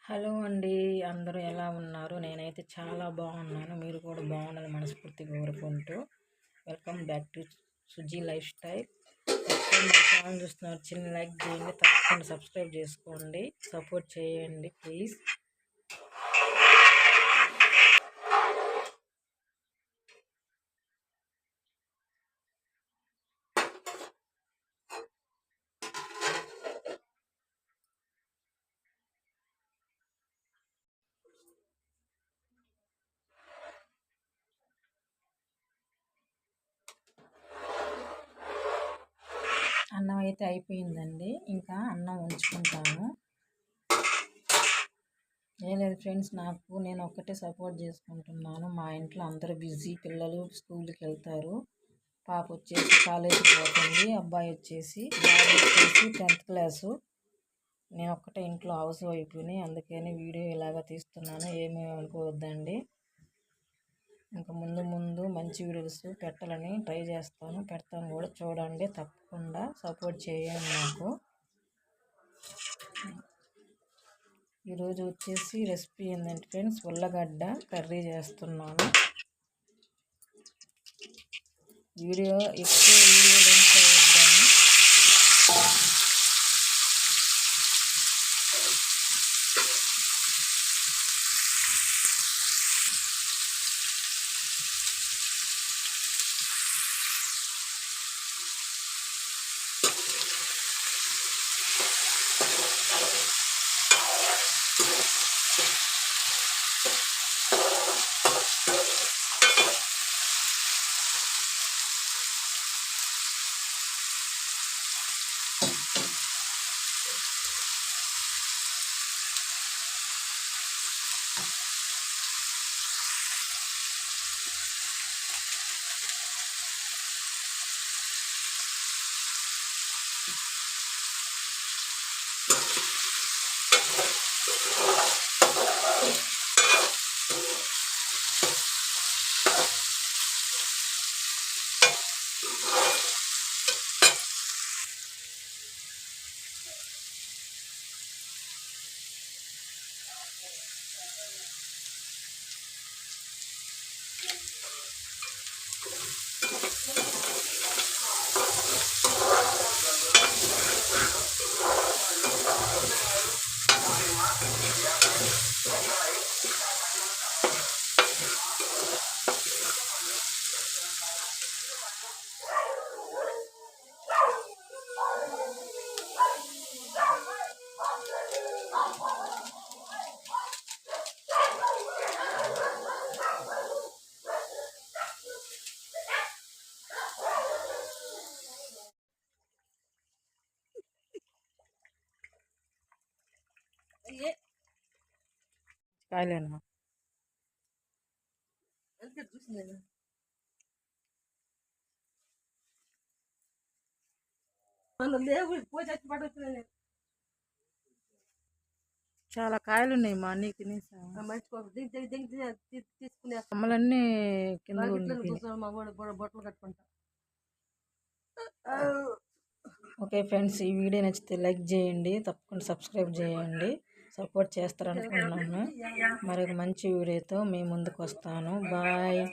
Hello అండి, అందరూ ఎలా ఉన్నారు? నేనైతే చాలా బాగున్నాను. మీరు కూడా బాగుండాలని మనస్ఫూర్తిగా కోరుకుంటూ welcome back to Suji lifestyle. తప్పకుండా మా ఛానల్ చూస్తున్నారు, చిన్న లైక్ చేయండి, తప్పకుండా సబ్స్క్రైబ్ చేసుకోండి, సపోర్ట్ చేయండి ప్లీజ్. అన్నం అయితే అయిపోయిందండి, ఇంకా అన్నం ఉంచుకుంటాను. ఏం లేదు ఫ్రెండ్స్, నేను ఒక్కటే సపోర్ట్ చేసుకుంటున్నాను. మా ఇంట్లో అందరూ బిజీ, పిల్లలు స్కూల్కి వెళ్తారు. పాప వచ్చేసి కాలేజీకి పోతుంది, అబ్బాయి వచ్చేసి 10th క్లాసు. నేను ఒక్కటే ఇంట్లో హౌస్ వైఫ్ని, అందుకని వీడియో ఇలాగ తీస్తున్నాను, ఏమీ అనుకోవద్దండి. ఇంకా ముందు మంచి వీడియోస్ పెట్టాలని ట్రై చేస్తాను, పెడతాను కూడా, చూడండి, తప్పకుండా సపోర్ట్ చేయండి నాకు. ఈరోజు వచ్చేసి రెసిపీ ఏంటంటే ఫ్రెండ్స్, ఉల్లగడ్డ కర్రీ చేస్తున్నాను. వీడియో లెంత్ అవ్వద్దని కాయలేనా చాలా కాయలు ఉన్నాయి, మా అన్నీ తినేసా. అమ్మలన్నీ కింద బొట్టలు కట్టుకుంటా. ఓకే ఫ్రెండ్స్, ఈ వీడియో నచ్చితే లైక్ చేయండి, తప్పకుండా సబ్స్క్రైబ్ చేయండి, సపోర్ట్ చేస్తారనుకున్నాను. మరొక మంచి వీడియోతో మీ ముందుకు వస్తాను. బాయ్.